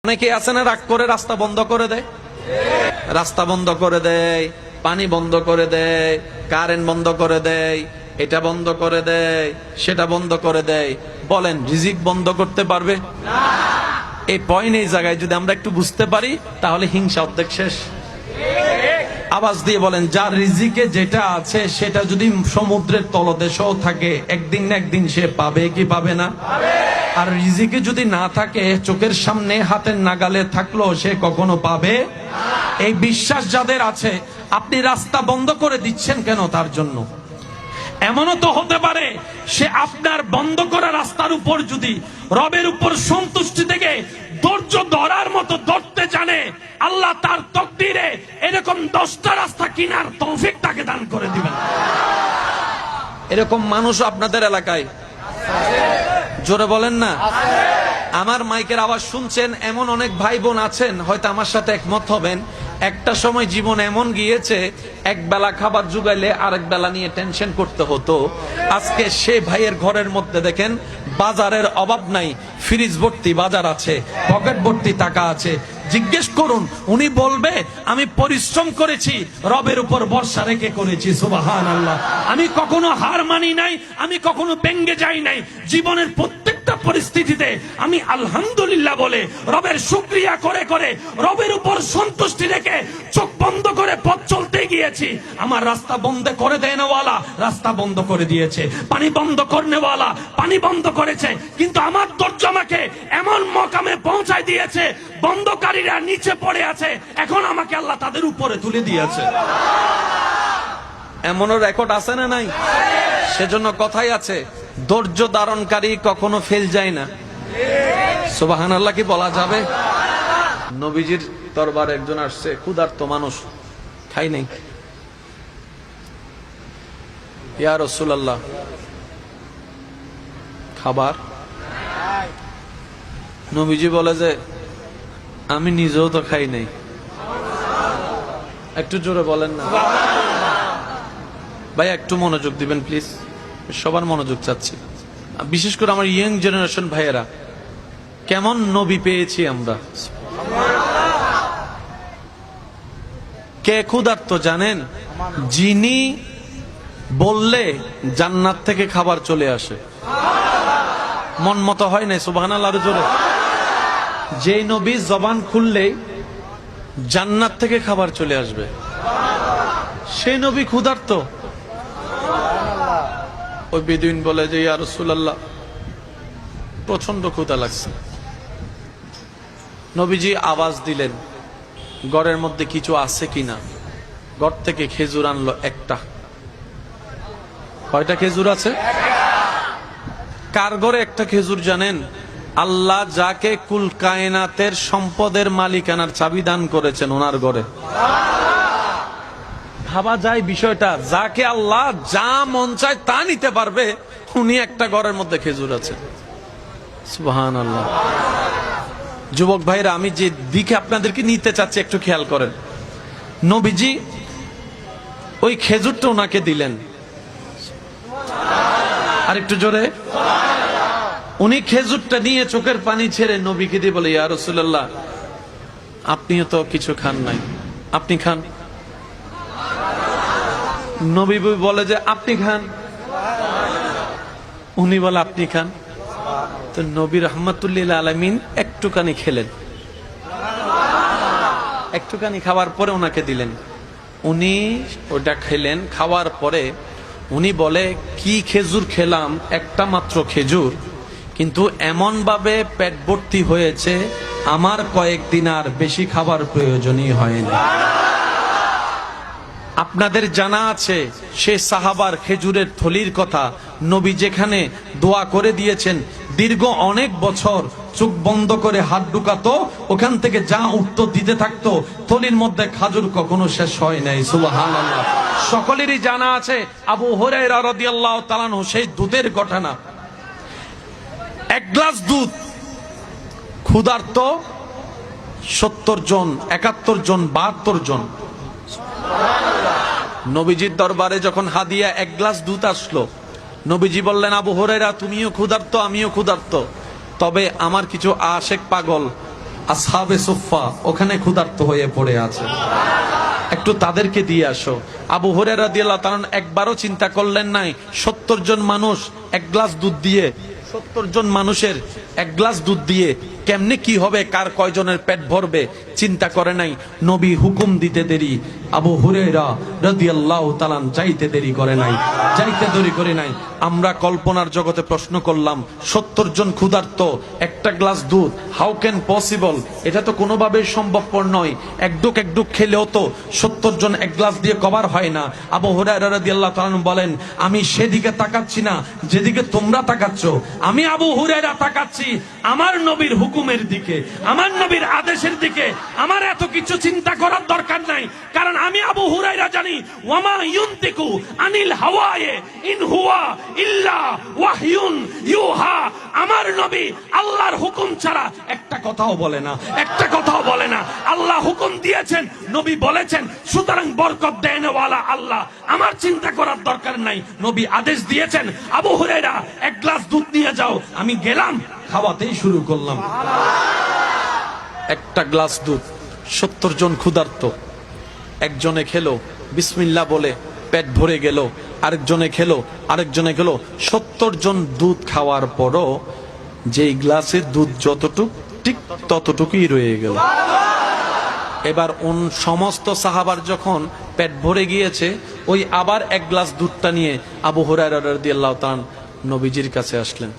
অনেকে আছে না রাগ করে রাস্তা বন্ধ করে দেয়, রাস্তা বন্ধ করে দেয়, পানি বন্ধ করে দেয়, কারেন্ট বন্ধ করে দেয়, এটা বন্ধ করে দেয়, সেটা বন্ধ করে দেয়। বলেন রিজিক বন্ধ করতে পারবে? এই পয়েন্ট, এই জায়গায় যদি আমরা একটু বুঝতে পারি তাহলে হিংসা অর্ধেক শেষ। আওয়াজ দিয়ে বলেন, যার রিজিকে যেটা আছে সেটা যদি সমুদ্রের তলদেশেও থাকে একদিন না একদিন সে পাবে কি পাবে না? আর রিজিকে যদি না থাকে, চোখের সামনে হাতের নাগালে থাকলো সে কখনো পাবে? এই বিশ্বাস যাদের আছে, আপনি রাস্তা বন্ধ করে দিচ্ছেন কেন? তার জন্য এমনও তো হতে পারে সে আপনার বন্ধ করা রাস্তার উপর যদি রবের উপর সন্তুষ্টি থেকে ধৈর্য ধরার মতো ধরতে জানে, আল্লাহ তার তকদিরে এরকম 10টা রাস্তা কিনার তৌফিক তাকে দান করে দিবেন। এরকম মানুষ আপনাদের এলাকায় জোরে বলেন না। আমার মাইকের আওয়াজ শুনছেন এমন অনেক ভাই বোন আছেন, হয়তো আমার সাথে একমত হবেন। একটা সময় জীবন এমন গিয়েছে, এক বেলা খাবার জুগাইলে আরেক বেলা নিয়ে টেনশন করতে হতো। আজকে সে ভাইয়ের ঘরের মধ্যে দেখেন বাজারের অভাব নাই, ফ্রিজ ভর্তি বাজার আছে, পকেট ভর্তি টাকা আছে। জিজ্ঞেস করুন, উনি বলবে আমি পরিশ্রম করেছি, রবের উপর ভরসা রেখে করেছি। সুবহানাল্লাহ। আমি কখনো হার মানি নাই, আমি কখনো ব্যঙ্গে যাই নাই। জীবনের প্রত্যেকটা পরিস্থিতিতে আমি আলহামদুলিল্লাহ বলে রবের শুকরিয়া করে করে রবের উপর সন্তুষ্টি রেখে চোখ বন্ধ করে পথ চলতে গিয়েছি। আমার রাস্তা বন্ধ করে দেনেওয়ালা রাস্তা বন্ধ করে দিয়েছে, পানি বন্ধ করনেওয়ালা পানি বন্ধ করেছে। কিন্তু আমার ধৈর্য আমাকে এমন মকামে পৌঁছায় দিয়েছে, বন্ধকারীরা নিচে পড়ে আছে, এখন আমাকে আল্লাহ তাদের উপরে তুলে দিয়েছে। এমনও রেকর্ড আছে না নাই? সেজন্য কথাই আছে, ধৈর্য ধারণকারী কখনো ফেল যায় না। সুবহানাল্লাহ কি বলা যাবে? নবীজির দরবারে একজন আসছে, ক্ষুধার্ত মানুষ, খাই নাই। ইয়া রাসূলুল্লাহ, খাবার? নবীজি বলে যে আমি নিজেও তো খাই নাই। একটু জোরে বলেন না ভাই, একটু মনোযোগ দিবেন প্লিজ, সবার মনোযোগ চাচ্ছি। বিশেষ করে আমার ইয়াং জেনারেশন ভাইয়েরা, কেমন নবী পেয়েছি আমরা। কে ক্ষুধার্ত জানেন? যিনি বললে জান্নাত থেকে খাবার চলে আসে। মন মতো হয় নাই, সুবহানাল্লাহ জোরে। যে নবী জবান খুললেই জান্নাত থেকে খাবার চলে আসবে, সেই নবী ক্ষুধার্ত। ওই বেদুইন বলে যে ইয়া রাসূলুল্লাহ, প্রচন্ড ক্ষুধা লাগছে। নবীজি আওয়াজ দিলেন, ঘরের মধ্যে কিছু আছে কিনা। ঘর থেকে খেজুর আনলো একটা। কয়টা খেজুর আছে? কার ঘরে একটা খেজুর জানেন? আল্লাহ যাকে কুল কায়নাতের সম্পদের মালিকানার চাবি দান করেছেন ওনার ঘরে। ভাবা যায় বিষয়টা, যাকে আল্লাহ যা মন চায় তা নিতে পারবে, উনি একটা ঘরের মধ্যে খেজুর আছে। সুবহানাল্লাহ। যুবক ভাইরা, আমি যে দিকে আপনাদেরকে নিতে চাচ্ছি একটু খেয়াল করেন। নবীজি ওই খেজুরটা ওনাকে দিলেন। আর একটু জোরে। উনি খেজুরটা নিয়ে চোখের পানি ছেড়ে নবীকে দিয়ে বলে, ইয়া রাসূলুল্লাহ, আপনিও তো কিছু খান নাই, আপনি খান। নবী বলে যে আপনি খান। উনি বলে আপনি খান। তো নবী রাহমাতুল্লিল আলামিন একটুখানি খেলেন। একটুখানি খাওয়ার পরে ওনাকে দিলেন। উনি ওটা খেলেন। খাওয়ার পরে উনি বলে, কি খেজুর খেলাম, একটা মাত্র খেজুর, কিন্তু এমন ভাবে পেট ভর্তি হয়েছে, আমার কয়েকদিন আর বেশি খাবার প্রয়োজনই হয়নি। আপনাদের জানা আছে সে সাহাবার খেজুরের থলির কথা। নবী যেখানে দোয়া করে দিয়েছেন, দীর্ঘ অনেক বছর চোখ বন্ধ করে হাত ঢুকাতো, ওখান থেকে যা উত্তর দিতে থাকতো, থলির মধ্যে খাজুর কখনো শেষ হয় নাই। সুবহানাল্লাহ। সকলেরই জানা আছে আবু হুরায়রা রাদিয়াল্লাহু তাআলা আনহু সেই দুধের ঘটনা। এক গ্লাস দুধ, ক্ষুধার্ত 70 জন, 71 জন, 72 জন। নবীজির দরবারে যখন হাদিয়া এক গ্লাস দুধ আসলো, নবীজি বললেন, আবু হুরায়রা তুমিও ক্ষুধার্ত, আমিও ক্ষুধার্ত, তবে আমার কিছু আশেক পাগল আসহাবে সুফফা ওখানে ক্ষুধার্ত হয়ে পড়ে আছে, একটু তাদেরকে দিয়ে আসো। আবু হুরায়রা রাদিয়াল্লাহু তাআলা একবারও চিন্তা করলেন নাই 70 জন মানুষ এক গ্লাস দুধ দিয়ে, 70 জন মানুষের এক গ্লাস দুধ দিয়ে কেমনে কি হবে, কার কয়জনের পেট ভরবে, চিন্তা করে নাই। নবী হুকুম দিতে দেরি, আবু হুরায়রা রাদিয়াল্লাহু তাআলা যাইতে দেরি করে নাই, যাইতে দেরি করে নাই। আমরা কল্পনার জগতে প্রশ্ন করলাম 70 জন ক্ষুধার্ত, একটা গ্লাস দুধ, হাউ ক্যান পসিবল? এটা তো কোনোভাবেই সম্ভবপর নয়। একডুক একডুক খেলেও তো 70 জন এক গ্লাস দিয়ে কভার হয় না। আবু হুরায়রা রাদিয়াল্লাহু তাআলা বলেন, আমি সেদিকে তাকাচ্ছি না যেদিকে তোমরা তাকাচ্ছ, আমি আবু হুরায়রা তাকাচ্ছি আমার নবীর হুকুমের দিকে, আমার নবীর আদেশের দিকে। আমার এত কিছু চিন্তা করার দরকার নাই, কারণ আমি আবু হুরায়রা জানি ওয়ামা ইউনতিকু আনিল হাওয়ায়ে ইন হুয়া ইল্লা ওয়াহয়ুন ইউহা। আমার নবী আল্লাহর হুকুম ছাড়া একটা কথাও বলে না, একটা কথাও বলে না। আল্লাহ হুকুম দিয়েছেন, নবী বলেছেন, সুতরাং বরকত দেনওয়ালা আল্লাহ, আমার চিন্তা করার দরকার নাই। নবী আদেশ দিয়েছেন, আবু হুরায়রা এক গ্লাস দুধ নিয়ে যাও। আমি গেলাম, খাওয়াতেই শুরু করলাম। একটা গ্লাস দুধ, 70 জন ক্ষুধার্ত, একজনে খেলো বিসমিল্লাহ বলে পেট ভরে গেল, আরেকজনে খেলো, আরেকজনে খেলো। 70 জন দুধ খাওয়ার পরও যেই গ্লাসের দুধ যতটুক ঠিক ততটুকুই রয়ে গেল। এবার সমস্ত সাহাবার যখন পেট ভরে গিয়েছে, ওই আবার এক গ্লাস দুধটা নিয়ে আবু হুরায়রা রাদিয়াল্লাহু তাআলা নবীজির কাছে আসলেন।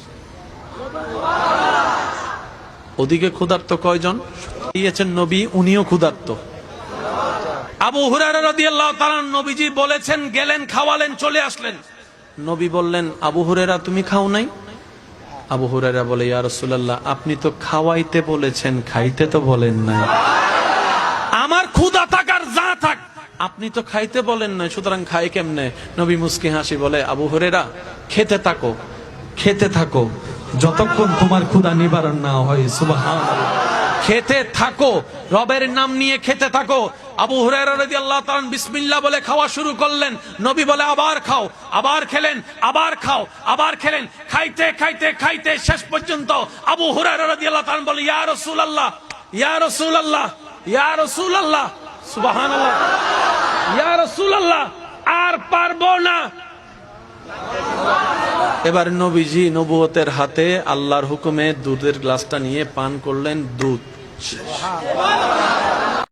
ওদিকে ক্ষুধার্ত কয়জন দিয়েছেন নবী, উনিও ক্ষুধার্ত। আবু হুরায়রা রাদিয়াল্লাহু তাআলা নবীজি বলেছেন, গেলেন, খাওয়ালেন, চলে আসলেন। নবী বললেন, আবু হুরায়রা তুমি খাও নাই? আবু হুরায়রা বলে, ইয়া রাসূলুল্লাহ, আপনি তো খাওয়াইতে বলেছেন, খাইতে তো বলেন নাই। আমার ক্ষুধা থাক আর যা থাক, আপনি তো খাইতে বলেন না, সুতরাং খাই কেমনে? নবী মুস্কি হাসি বলে, আবু হুরায়রা খেতে থাকো, খেতে থাকো, যতক্ষণ তোমার ক্ষুধা নিবারণ না হয়। সুবহানাল্লাহ। খেতে থাকো, রবের নাম নিয়ে খেতে থাকো। আবু হুরায়রা রাদিয়াল্লাহু তাআলা বিসমিল্লাহ বলে খাওয়া শুরু করলেন। নবী বলে, আবার খাও। আবার খেলেন, আবার খাও, আবার খেলেন। খাইতে খাইতে খাইতে শেষ পর্যন্ত আবু হুরায়রা রাদিয়াল্লাহু তাআলা বলে, ইয়া রাসূলুল্লাহ, ইয়া রাসূলুল্লাহ, ইয়া রাসূলুল্লাহ, সুবহানাল্লাহ, ইয়া রাসূলুল্লাহ, আর পারবো না। এবার নবীজি নবুয়তের হাতে আল্লাহর হুকুমে দুধের গ্লাসটা নিয়ে পান করলেন, দুধ।